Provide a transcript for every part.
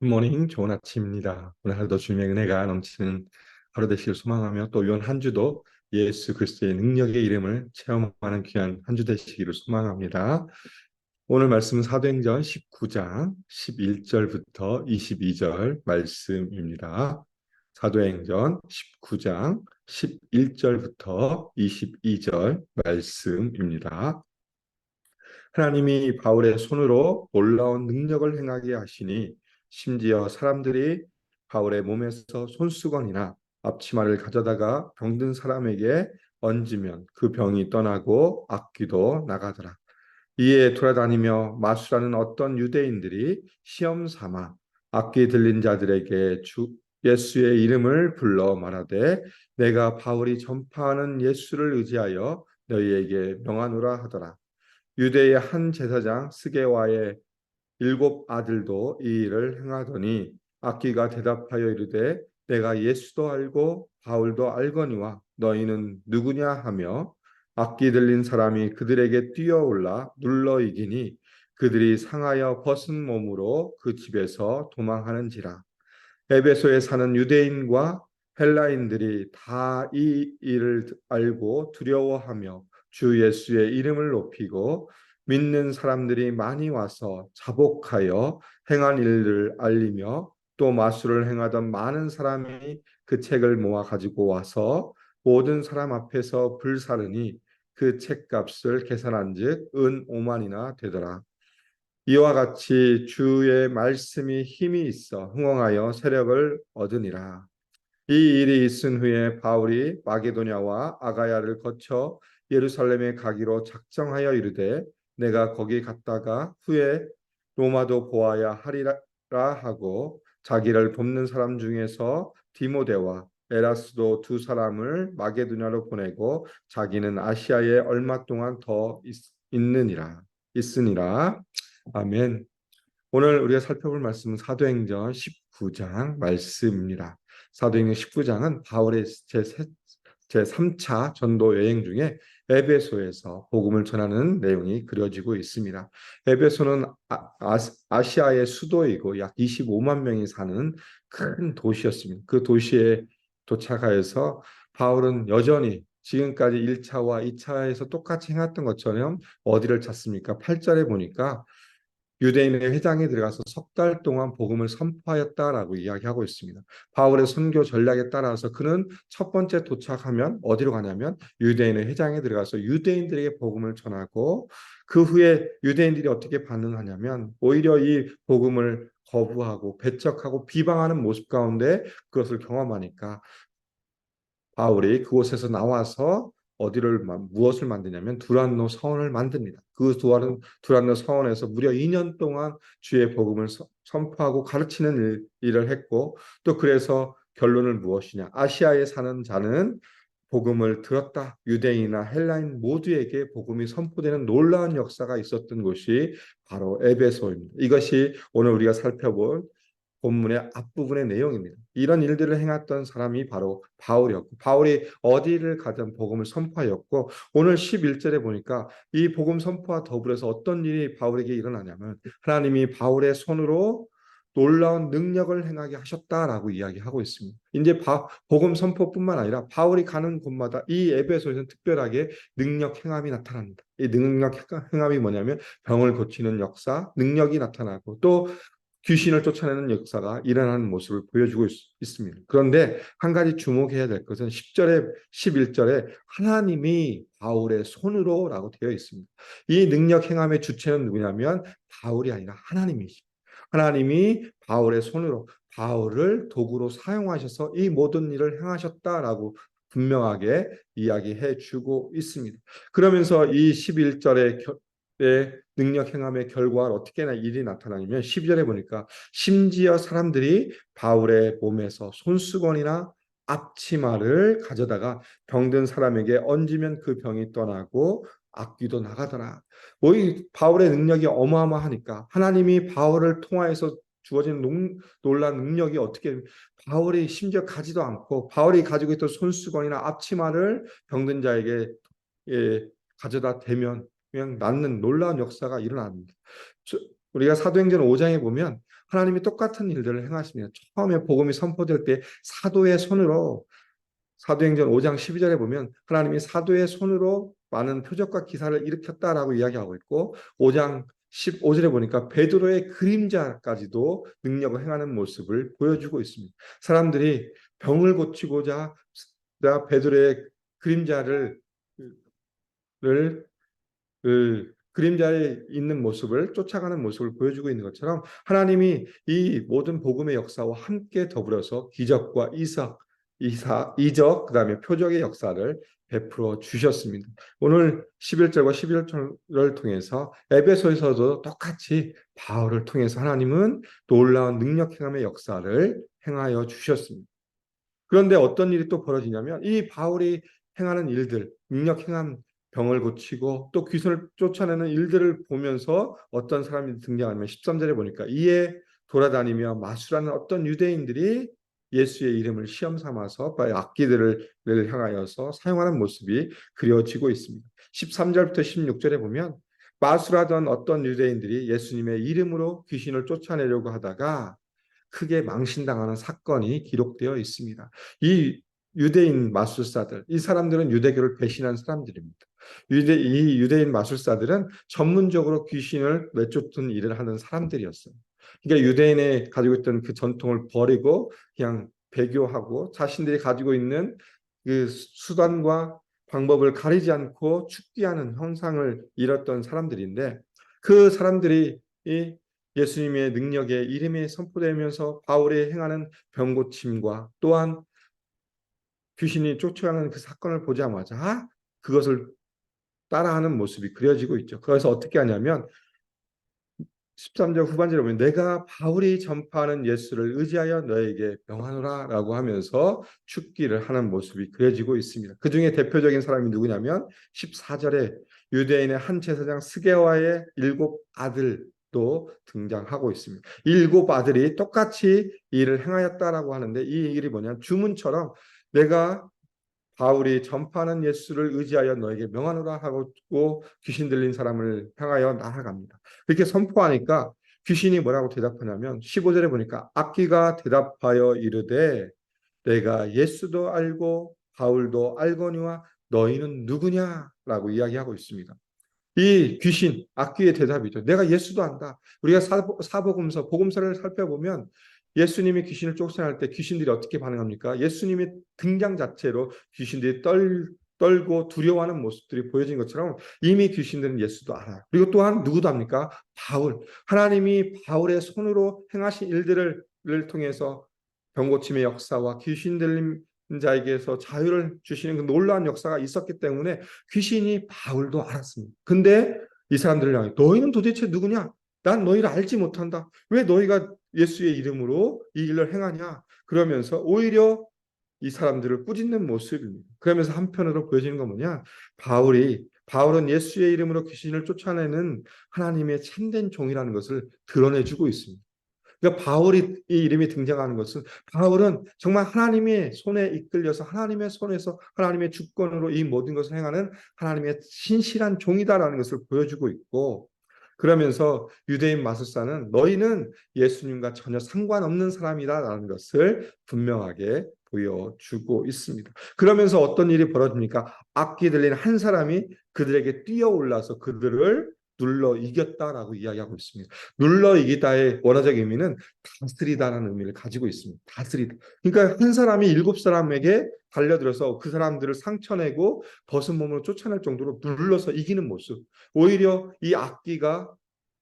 굿모닝, 좋은 아침입니다. 오늘 하루도 주님의 은혜가 넘치는 하루 되시길 소망하며 또 이번 한 주도 예수 그리스도의 능력의 이름을 체험하는 귀한 한 주 되시기를 소망합니다. 오늘 말씀은 사도행전 19장 11절부터 22절 말씀입니다. 사도행전 19장 11절부터 22절 말씀입니다. 하나님이 바울의 손으로 놀라운 능력을 행하게 하시니 심지어 사람들이 바울의 몸에서 손수건이나 앞치마를 가져다가 병든 사람에게 얹으면 그 병이 떠나고 악귀도 나가더라. 이에 돌아다니며 마술하는 어떤 유대인들이 시험 삼아 악기 들린 자들에게 주 예수의 이름을 불러 말하되 내가 바울이 전파하는 예수를 의지하여 너희에게 명하노라 하더라. 유대의 한 제사장 스게와의 일곱 아들도 이 일을 행하더니 악기가 대답하여 이르되 내가 예수도 알고 바울도 알거니와 너희는 누구냐 하며 악기 들린 사람이 그들에게 뛰어올라 눌러 이기니 그들이 상하여 벗은 몸으로 그 집에서 도망하는지라. 에베소에 사는 유대인과 헬라인들이 다 이 일을 알고 두려워하며 주 예수의 이름을 높이고 믿는 사람들이 많이 와서 자복하여 행한 일을 알리며 또 마술을 행하던 많은 사람이 그 책을 모아 가지고 와서 모든 사람 앞에서 불사르니 그 책값을 계산한즉 은 5만이나 되더라. 이와 같이 주의 말씀이 힘이 있어 흥왕하여 세력을 얻으니라. 이 일이 있은 후에 바울이 마게도냐와 아가야를 거쳐 예루살렘에 가기로 작정하여 이르되 내가 거기 갔다가 후에 로마도 보아야 하리라 하고 자기를 돕는 사람 중에서 디모데와 에라스도 두 사람을 마게도냐로 보내고 자기는 아시아에 얼마 동안 더 있으니라. 아멘. 오늘 우리가 살펴볼 말씀은 사도행전 19장 말씀입니다. 사도행전 19장은 바울의 제3차 전도 여행 중에 에베소에서 복음을 전하는 내용이 그려지고 있습니다. 에베소는 아시아의 수도이고 약 25만 명이 사는 큰 도시였습니다. 그 도시에 도착하여서 바울은 여전히 지금까지 1차와 2차에서 똑같이 행했던 것처럼 어디를 찾습니까? 8절에 보니까 유대인의 회당에 들어가서 석 달 동안 복음을 선포하였다라고 이야기하고 있습니다. 바울의 선교 전략에 따라서 그는 첫 번째 도착하면 어디로 가냐면 유대인의 회당에 들어가서 유대인들에게 복음을 전하고 그 후에 유대인들이 어떻게 반응하냐면 오히려 이 복음을 거부하고 배척하고 비방하는 모습 가운데 그것을 경험하니까 바울이 그곳에서 나와서 무엇을 만드냐면 두란노 서원을 만듭니다. 그 두란노 서원에서 무려 2년 동안 주의 복음을 선포하고 가르치는 일을 했고 또 그래서 결론은 무엇이냐? 아시아에 사는 자는 복음을 들었다. 유대인이나 헬라인 모두에게 복음이 선포되는 놀라운 역사가 있었던 곳이 바로 에베소입니다. 이것이 오늘 우리가 살펴본 본문의 앞부분의 내용입니다. 이런 일들을 행했던 사람이 바로 바울이었고 바울이 어디를 가든 복음을 선포하였고 오늘 11절에 보니까 이 복음 선포와 더불어서 어떤 일이 바울에게 일어나냐면 하나님이 바울의 손으로 놀라운 능력을 행하게 하셨다라고 이야기하고 있습니다. 이제 복음 선포뿐만 아니라 바울이 가는 곳마다 이 에베소에서는 특별하게 능력 행함이 나타납니다. 이 능력 행함이 뭐냐면 병을 고치는 역사, 능력이 나타나고 또 귀신을 쫓아내는 역사가 일어나는 모습을 보여주고 있습니다. 그런데 한 가지 주목해야 될 것은 10절에 11절에 하나님이 바울의 손으로라고 되어 있습니다. 이 능력 행함의 주체는 누구냐면 바울이 아니라 하나님이십니다. 하나님이 바울의 손으로 바울을 도구로 사용하셔서 이 모든 일을 행하셨다라고 분명하게 이야기해 주고 있습니다. 그러면서 이 11절의 능력 행함의 결과를 어떻게 일이 나타나냐면 12절에 보니까 심지어 사람들이 바울의 몸에서 손수건이나 앞치마를 가져다가 병든 사람에게 얹으면 그 병이 떠나고 악귀도 나가더라. 이 바울의 능력이 어마어마하니까 하나님이 바울을 통하여서 주어진 놀란 능력이 어떻게 바울이 심지어 가지도 않고 바울이 가지고 있던 손수건이나 앞치마를 병든 자에게 가져다 대면 그냥 낫는 놀라운 역사가 일어납니다. 우리가 사도행전 5장에 보면 하나님이 똑같은 일들을 행하시며 처음에 복음이 선포될 때 사도의 손으로 사도행전 5장 12절에 보면 하나님이 사도의 손으로 많은 표적과 기사를 일으켰다라고 이야기하고 있고 5장 15절에 보니까 베드로의 그림자까지도 능력을 행하는 모습을 보여주고 있습니다. 사람들이 병을 고치고자 베드로의 그림자를 그 그림자에 있는 모습을 쫓아가는 모습을 보여주고 있는 것처럼 하나님이 이 모든 복음의 역사와 함께 더불어서 기적과 이적, 그다음에 표적의 역사를 베풀어 주셨습니다. 오늘 11절과 11절을 통해서 에베소에서도 똑같이 바울을 통해서 하나님은 놀라운 능력 행함의 역사를 행하여 주셨습니다. 그런데 어떤 일이 또 벌어지냐면 이 바울이 행하는 일들, 능력 행한 병을 고치고 또 귀신을 쫓아내는 일들을 보면서 어떤 사람이 등장하면 13절에 보니까 이에 돌아다니며 마술하는 어떤 유대인들이 예수의 이름을 시험 삼아서 악기들을 향하여서 사용하는 모습이 그려지고 있습니다. 13절부터 16절에 보면 마술하던 어떤 유대인들이 예수님의 이름으로 귀신을 쫓아내려고 하다가 크게 망신당하는 사건이 기록되어 있습니다. 이 유대인 마술사들, 이 사람들은 유대교를 배신한 사람들입니다. 이 유대인 마술사들은 전문적으로 귀신을 내쫓는 일을 하는 사람들이었어요. 그러니까 유대인의 가지고 있던 그 전통을 버리고 그냥 배교하고 자신들이 가지고 있는 그 수단과 방법을 가리지 않고 축기하는 형상을 이뤘던 사람들인데 그 사람들이 이 예수님의 능력의 이름이 선포되면서 바울이 행하는 병고침과 또한 귀신이 쫓아가는 그 사건을 보자마자 그것을 따라하는 모습이 그려지고 있죠. 그래서 어떻게 하냐면 13절 후반절에 보면 내가 바울이 전파하는 예수를 의지하여 너에게 명하노라 라고 하면서 축기를 하는 모습이 그려지고 있습니다. 그 중에 대표적인 사람이 누구냐면 14절에 유대인의 한 제사장 스게와의 7 아들도 등장하고 있습니다. 7 아들이 똑같이 일을 행하였다라고 하는데 이 일이 뭐냐면 주문처럼 내가 바울이 전파하는 예수를 의지하여 너에게 명하노라 하고 귀신 들린 사람을 향하여 나아갑니다. 그렇게 선포하니까 귀신이 뭐라고 대답하냐면 15절에 보니까 악기가 대답하여 이르되 내가 예수도 알고 바울도 알거니와 너희는 누구냐라고 이야기하고 있습니다. 이 귀신, 악귀의 대답이죠. 내가 예수도 안다. 우리가 사복음서, 복음서를 살펴보면 예수님이 귀신을 쫓아낼 때 귀신들이 어떻게 반응합니까? 예수님의 등장 자체로 귀신들이 떨고 두려워하는 모습들이 보여진 것처럼 이미 귀신들은 예수도 알아요. 그리고 또한 누구도 합니까? 바울. 하나님이 바울의 손으로 행하신 일들을 통해서 병고침의 역사와 귀신 들림 자에게서 자유를 주시는 그 놀라운 역사가 있었기 때문에 귀신이 바울도 알았습니다. 근데 이 사람들을 향해 너희는 도대체 누구냐? 난 너희를 알지 못한다. 왜 너희가 예수의 이름으로 이 일을 행하냐? 그러면서 오히려 이 사람들을 꾸짖는 모습입니다. 그러면서 한편으로 보여지는 건 뭐냐? 바울은 예수의 이름으로 귀신을 쫓아내는 하나님의 참된 종이라는 것을 드러내주고 있습니다. 그러니까 바울이 이 이름이 등장하는 것은 바울은 정말 하나님의 손에 이끌려서 하나님의 손에서 하나님의 주권으로 이 모든 것을 행하는 하나님의 신실한 종이다라는 것을 보여주고 있고 그러면서 유대인 마술사는 너희는 예수님과 전혀 상관없는 사람이다라는 것을 분명하게 보여주고 있습니다. 그러면서 어떤 일이 벌어집니까? 악기 들린 한 사람이 그들에게 뛰어올라서 그들을 눌러 이겼다라고 이야기하고 있습니다. 눌러 이기다의 원어적 의미는 다스리다라는 의미를 가지고 있습니다. 다스리다. 그러니까 한 사람이 7 사람에게 달려들어서 그 사람들을 상처내고 벗은 몸으로 쫓아낼 정도로 눌러서 이기는 모습. 오히려 이 악기가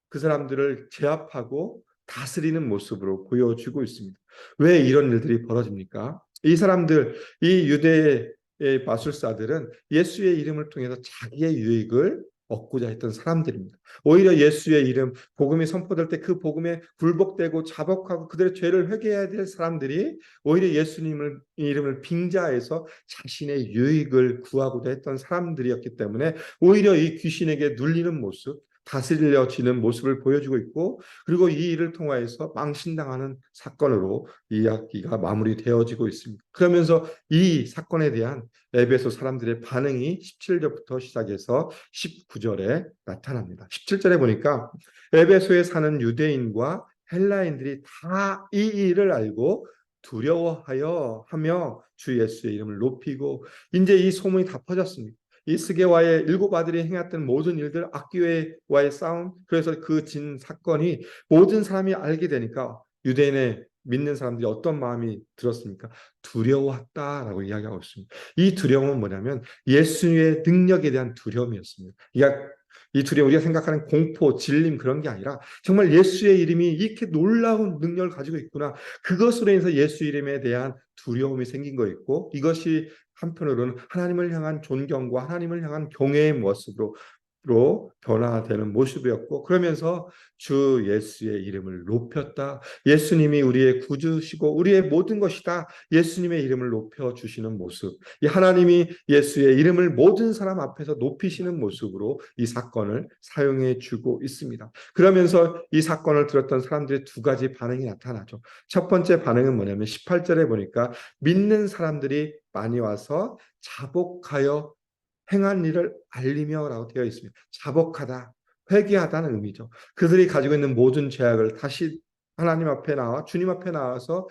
그 사람들을 제압하고 다스리는 모습으로 보여주고 있습니다. 왜 이런 일들이 벌어집니까? 이 사람들, 이 유대의 마술사들은 예수의 이름을 통해서 자기의 유익을 얻고자 했던 사람들입니다. 오히려 예수의 이름, 복음이 선포될 때 그 복음에 굴복되고 자복하고 그들의 죄를 회개해야 될 사람들이 오히려 예수님을 이름을 빙자해서 자신의 유익을 구하고자 했던 사람들이었기 때문에 오히려 이 귀신에게 눌리는 모습, 다스려지는 모습을 보여주고 있고 그리고 이 일을 통하여서 망신당하는 사건으로 이 이야기가 마무리되어지고 있습니다. 그러면서 이 사건에 대한 에베소 사람들의 반응이 17절부터 시작해서 19절에 나타납니다. 17절에 보니까 에베소에 사는 유대인과 헬라인들이 다 이 일을 알고 두려워하여 하며 주 예수의 이름을 높이고, 이제 이 소문이 다 퍼졌습니다. 이 스게와의 일곱 아들이 행했던 모든 일들, 악기와의 싸움, 그래서 그 진 사건이 모든 사람이 알게 되니까 유대인의 믿는 사람들이 어떤 마음이 들었습니까? 두려웠다라고 이야기하고 있습니다. 이 두려움은 뭐냐면 예수의 능력에 대한 두려움이었습니다. 이 두려움, 우리가 생각하는 공포, 질림, 그런 게 아니라 정말 예수의 이름이 이렇게 놀라운 능력을 가지고 있구나. 그것으로 인해서 예수 이름에 대한 두려움이 생긴 거 있고, 이것이 한편으로는 하나님을 향한 존경과 하나님을 향한 경외의 모습으로 변화되는 모습이었고, 그러면서 주 예수의 이름을 높였다. 예수님이 우리의 구주시고 우리의 모든 것이다. 예수님의 이름을 높여주시는 모습, 이 하나님이 예수의 이름을 모든 사람 앞에서 높이시는 모습으로 이 사건을 사용해 주고 있습니다. 그러면서 이 사건을 들었던 사람들의 두 가지 반응이 나타나죠. 첫 번째 반응은 뭐냐면 18절에 보니까 믿는 사람들이 많이 와서 자복하여 행한 일을 알리며라고 되어 있습니다. 자복하다, 회개하다는 의미죠. 그들이 가지고 있는 모든 죄악을 다시 하나님 앞에 나와 주님 앞에 나와서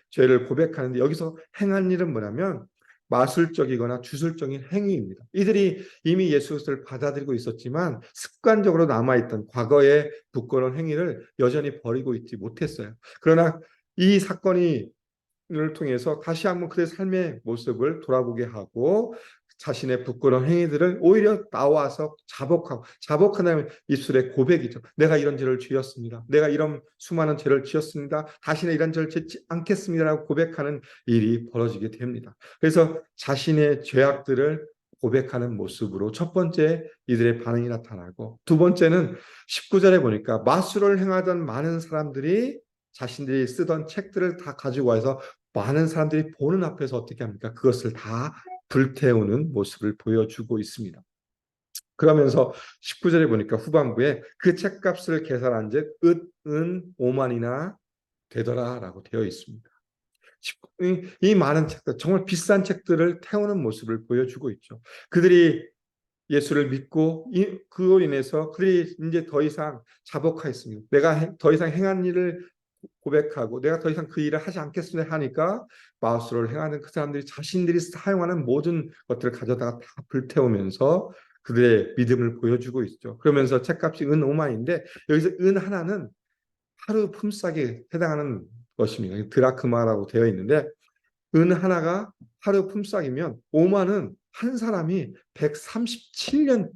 죄를 고백하는데, 여기서 행한 일은 뭐냐면 마술적이거나 주술적인 행위입니다. 이들이 이미 예수 그리스도를 받아들이고 있었지만 습관적으로 남아있던 과거의 부끄러운 행위를 여전히 버리고 있지 못했어요. 그러나 이 사건이 을 통해서 다시 한번 그의 삶의 모습을 돌아보게 하고 자신의 부끄러운 행위들을 오히려 나와서 자복하는 입술의 고백이죠. 내가 이런 죄를 지었습니다. 내가 이런 수많은 죄를 지었습니다. 다시는 이런 죄를 짓지 않겠습니다라고 고백하는 일이 벌어지게 됩니다. 그래서 자신의 죄악들을 고백하는 모습으로 첫 번째 이들의 반응이 나타나고, 두 번째는 19절에 보니까 마술을 행하던 많은 사람들이 자신들이 쓰던 책들을 다 가지고 와서 많은 사람들이 보는 앞에서 어떻게 합니까? 그것을 다 불태우는 모습을 보여주고 있습니다. 그러면서 19절에 보니까 후반부에 그 책값을 계산한 즉 은 5만이나 되더라라고 되어 있습니다. 이 많은 책들, 정말 비싼 책들을 태우는 모습을 보여주고 있죠. 그들이 예수를 믿고 그로 인해서 그들이 이제 더 이상 자복하였습니다. 내가 더 이상 행한 일을 고백하고 내가 더 이상 그 일을 하지 않겠습니다 하니까 마우스를 행하는 그 사람들이 자신들이 사용하는 모든 것들을 가져다가 다 불태우면서 그들의 믿음을 보여주고 있죠. 그러면서 책값이 은 5만인데 여기서 은 하나는 하루 품삯에 해당하는 것입니다. 드라크마라고 되어 있는데 은 하나가 하루 품삯이면 5만은 한 사람이 137년의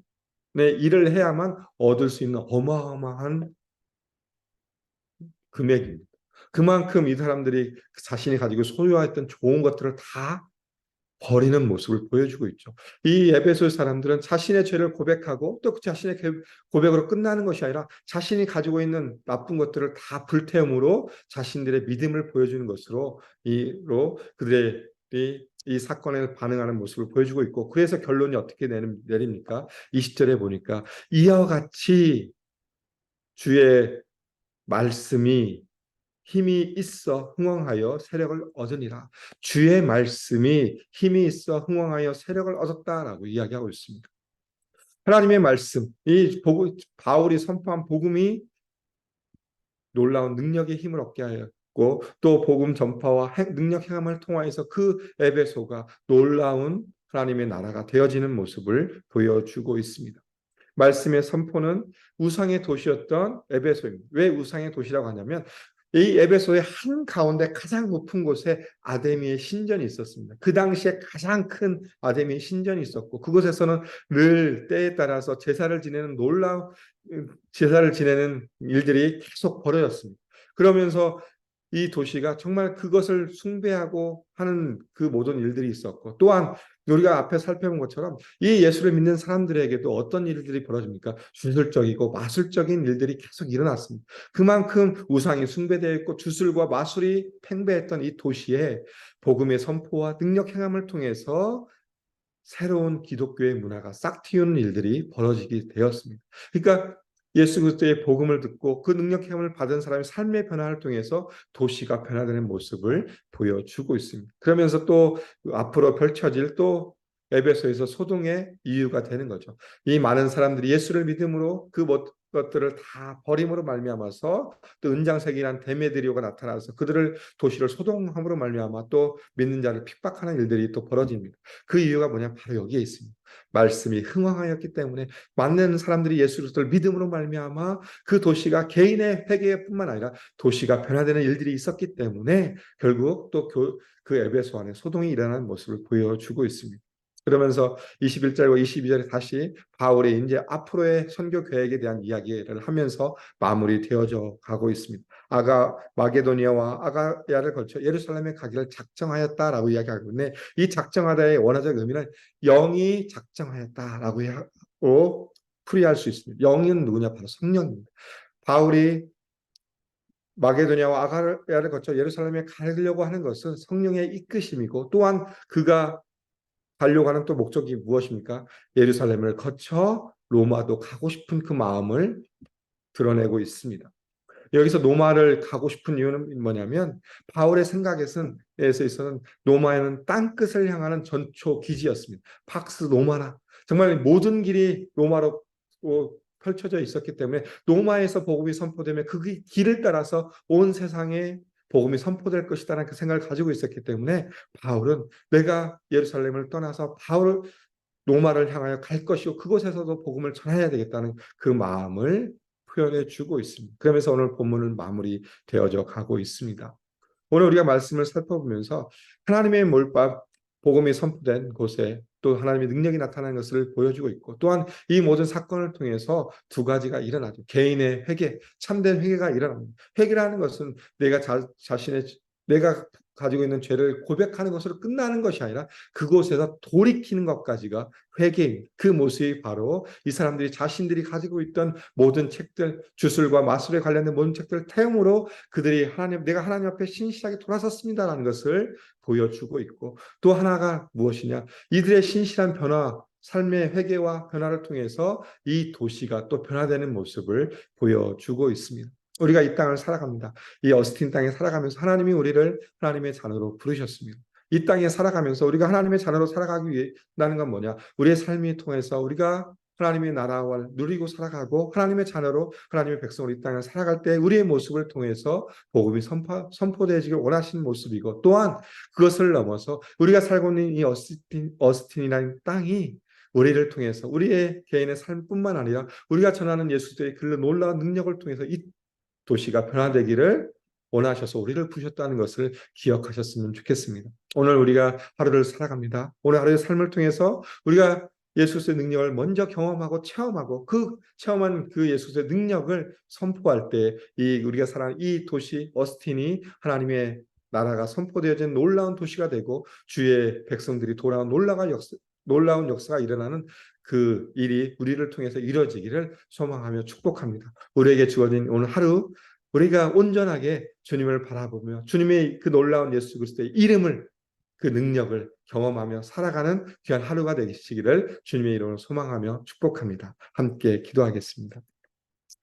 일을 해야만 얻을 수 있는 어마어마한 금액입니다. 그만큼 이 사람들이 자신이 가지고 소유했던 좋은 것들을 다 버리는 모습을 보여주고 있죠. 이 에베소 사람들은 자신의 죄를 고백하고 또 그 자신의 고백으로 끝나는 것이 아니라 자신이 가지고 있는 나쁜 것들을 다 불태움으로 자신들의 믿음을 보여주는 것으로 그들의 이 사건에 반응하는 모습을 보여주고 있고, 그래서 결론이 어떻게 내립니까? 20절에 보니까 이와 같이 주의 말씀이 힘이 있어 흥왕하여 세력을 얻으니라. 주의 말씀이 힘이 있어 흥왕하여 세력을 얻었다라고 이야기하고 있습니다. 하나님의 말씀, 바울이 선포한 복음이 놀라운 능력의 힘을 얻게 하였고, 또 복음 전파와 능력 행함을 통하여서 그 에베소가 놀라운 하나님의 나라가 되어지는 모습을 보여주고 있습니다. 말씀의 선포는 우상의 도시였던 에베소입니다. 왜 우상의 도시라고 하냐면 이 에베소의 한 가운데 가장 높은 곳에 아데미의 신전이 있었습니다. 그 당시에 가장 큰 아데미의 신전이 있었고, 그곳에서는 늘 때에 따라서 제사를 지내는 일들이 계속 벌어졌습니다. 그러면서 이 도시가 정말 그것을 숭배하고 하는 그 모든 일들이 있었고, 또한 우리가 앞에 살펴본 것처럼 이 예수를 믿는 사람들에게도 어떤 일들이 벌어집니까? 주술적이고 마술적인 일들이 계속 일어났습니다. 그만큼 우상이 숭배되어 있고 주술과 마술이 팽배했던 이 도시에 복음의 선포와 능력 행함을 통해서 새로운 기독교의 문화가 싹 틔우는 일들이 벌어지게 되었습니다. 그러니까 예수 그리스도의 복음을 듣고 그 능력 행함을 받은 사람의 삶의 변화를 통해서 도시가 변화되는 모습을 보여주고 있습니다. 그러면서 또 앞으로 펼쳐질 또 에베소에서 소동의 이유가 되는 거죠. 이 많은 사람들이 예수를 믿음으로 것들을 다 버림으로 말미암아서 또 은장색이란 데메드리오가 나타나서 그들을 도시를 소동함으로 말미암아 또 믿는 자를 핍박하는 일들이 또 벌어집니다. 그 이유가 뭐냐? 바로 여기에 있습니다. 말씀이 흥황하였기 때문에 많은 사람들이 예수 그리스도를 믿음으로 말미암아 그 도시가 개인의 회개뿐만 아니라 도시가 변화되는 일들이 있었기 때문에 결국 또 그 에베소 안에 소동이 일어나는 모습을 보여주고 있습니다. 그러면서 21절과 22절에 다시 바울의 이제 앞으로의 선교 계획에 대한 이야기를 하면서 마무리되어져 가고 있습니다. 마게도니아와 아가야를 거쳐 예루살렘에 가기를 작정하였다라고 이야기하고 있는데 이 작정하다의 원어적 의미는 영이 작정하였다라고 하고 풀이할 수 있습니다. 영은 누구냐? 바로 성령입니다. 바울이 마게도니아와 아가야를 거쳐 예루살렘에 가려고 하는 것은 성령의 이끄심이고 또한 그가 가려고 하는 또 목적이 무엇입니까? 예루살렘을 거쳐 로마도 가고 싶은 그 마음을 드러내고 있습니다. 여기서 로마를 가고 싶은 이유는 뭐냐면 바울의 생각에서는 로마에는 땅끝을 향하는 전초 기지였습니다. 팍스 로마나 정말 모든 길이 로마로 펼쳐져 있었기 때문에 로마에서 복음이 선포되면 그 길을 따라서 온 세상에 복음이 선포될 것이다라는 그 생각을 가지고 있었기 때문에 바울은 내가 예루살렘을 떠나서 로마를 향하여 갈 것이고 그곳에서도 복음을 전해야 되겠다는 그 마음을 표현해 주고 있습니다. 그러면서 오늘 본문은 마무리되어져 가고 있습니다. 오늘 우리가 말씀을 살펴보면서 하나님의 몰밥 복음이 선포된 곳에 또 하나님의 능력이 나타나는 것을 보여주고 있고 또한 이 모든 사건을 통해서 두 가지가 일어나죠. 개인의 회개, 참된 회개가 일어납니다. 회개라는 것은 내가 가지고 있는 죄를 고백하는 것으로 끝나는 것이 아니라 그곳에서 돌이키는 것까지가 회개입니다. 그 모습이 바로 이 사람들이 자신들이 가지고 있던 모든 책들, 주술과 마술에 관련된 모든 책들을 태움으로 그들이 내가 하나님 앞에 신실하게 돌아섰습니다라는 것을 보여주고 있고 또 하나가 무엇이냐? 이들의 신실한 변화, 삶의 회개와 변화를 통해서 이 도시가 또 변화되는 모습을 보여주고 있습니다. 우리가 이 땅을 살아갑니다. 이 어스틴 땅에 살아가면서 하나님이 우리를 하나님의 자녀로 부르셨습니다. 이 땅에 살아가면서 우리가 하나님의 자녀로 살아가기 위해라는 건 뭐냐? 우리의 삶이 통해서 우리가 하나님의 나라를 누리고 살아가고 하나님의 자녀로 하나님의 백성으로 이 땅을 살아갈 때 우리의 모습을 통해서 복음이 선포되어지길 원하시는 모습이고 또한 그것을 넘어서 우리가 살고 있는 이 어스틴이라는 땅이 우리를 통해서 우리의 개인의 삶뿐만 아니라 우리가 전하는 예수의 그 놀라운 능력을 통해서 이 도시가 변화되기를 원하셔서 우리를 부르셨다는 것을 기억하셨으면 좋겠습니다. 오늘 우리가 하루를 살아갑니다. 오늘 하루의 삶을 통해서 우리가 예수의 능력을 먼저 경험하고 체험하고 그 체험한 그 예수의 능력을 선포할 때 우리가 살아가는 이 도시 어스틴이 하나님의 나라가 선포되어진 놀라운 도시가 되고 주의 백성들이 돌아온 놀라운 역사가 일어나는 그 일이 우리를 통해서 이루어지기를 소망하며 축복합니다. 우리에게 주어진 오늘 하루 우리가 온전하게 주님을 바라보며 주님의 그 놀라운 예수 그리스도의 이름을 그 능력을 경험하며 살아가는 귀한 하루가 되시기를 주님의 이름으로 소망하며 축복합니다. 함께 기도하겠습니다.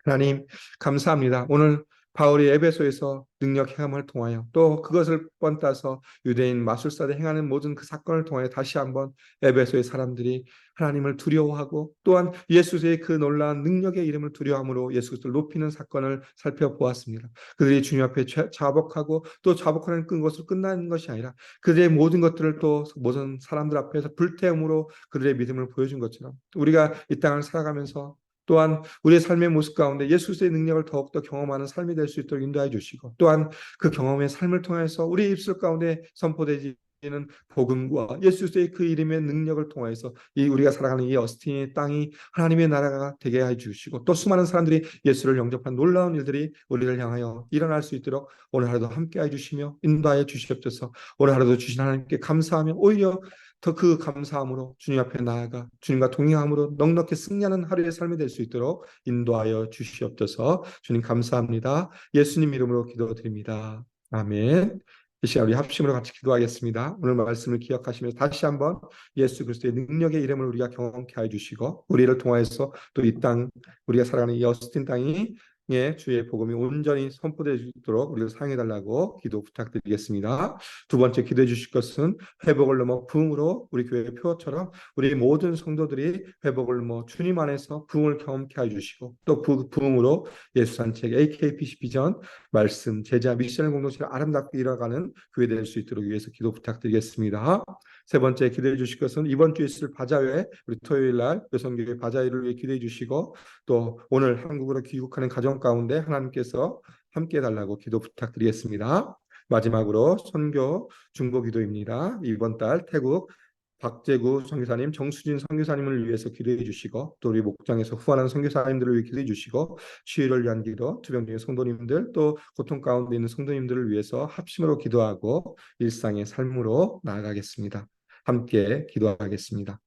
하나님 감사합니다. 오늘 바울이 에베소에서 능력 행함을 통하여 또 그것을 번따서 유대인 마술사들 행하는 모든 그 사건을 통하여 다시 한번 에베소의 사람들이 하나님을 두려워하고 또한 예수의 그 놀라운 능력의 이름을 두려워함으로 예수를 높이는 사건을 살펴보았습니다. 그들이 주님 앞에 자복하고 또 자복하는 것으로 끝나는 것이 아니라 그들의 모든 것들을 또 모든 사람들 앞에서 불태움으로 그들의 믿음을 보여준 것처럼 우리가 이 땅을 살아가면서 또한 우리의 삶의 모습 가운데 예수의 능력을 더욱더 경험하는 삶이 될 수 있도록 인도해 주시고 또한 그 경험의 삶을 통해서 우리 입술 가운데 선포되지는 복음과 예수의 그 이름의 능력을 통해서 우리가 살아가는 이 어스틴의 땅이 하나님의 나라가 되게 해 주시고 또 수많은 사람들이 예수를 영접한 놀라운 일들이 우리를 향하여 일어날 수 있도록 오늘 하루도 함께 해 주시며 인도하여 주시옵소서. 오늘 하루도 주신 하나님께 감사하며 오히려 더 그 감사함으로 주님 앞에 나아가 주님과 동행함으로 넉넉히 승리하는 하루의 삶이 될 수 있도록 인도하여 주시옵소서. 주님 감사합니다. 예수님 이름으로 기도드립니다. 아멘. 이 시간 우리 합심으로 같이 기도하겠습니다. 오늘 말씀을 기억하시면서 다시 한번 예수 그리스도의 능력의 이름을 우리가 경험케 해 주시고 우리를 통하여서 또 이 땅 우리가 살아가는 이 어스틴 땅이 주의 복음이 온전히 선포되도록 우리를 사용해달라고 기도 부탁드리겠습니다. 두 번째 기도해 주실 것은 회복을 넘어 부흥으로 우리 교회 표어처럼 우리 모든 성도들이 회복을 넘어 주님 안에서 부흥을 경험케 해주시고 또 부흥으로 예수산책 AKPC 비전 말씀 제자 미션 공동체를 아름답게 이뤄가는 교회 될 수 있도록 위해서 기도 부탁드리겠습니다. 세 번째 기도해 주실 것은 이번 주에 있을 바자회 우리 토요일 날 여성교회 바자회를 위해 기도해 주시고 또 오늘 한국으로 귀국하는 가정 가운데 하나님께서 함께 해달라고 기도 부탁드리겠습니다. 마지막으로 선교 중보 기도입니다. 이번 달 태국 박재구 선교사님, 정수진 선교사님을 위해서 기도해 주시고 또 우리 목장에서 후원하는 선교사님들을 위해 기도해 주시고 치유를 위한 기도, 투병중의 성도님들 또 고통 가운데 있는 성도님들을 위해서 합심으로 기도하고 일상의 삶으로 나아가겠습니다. 함께 기도하겠습니다.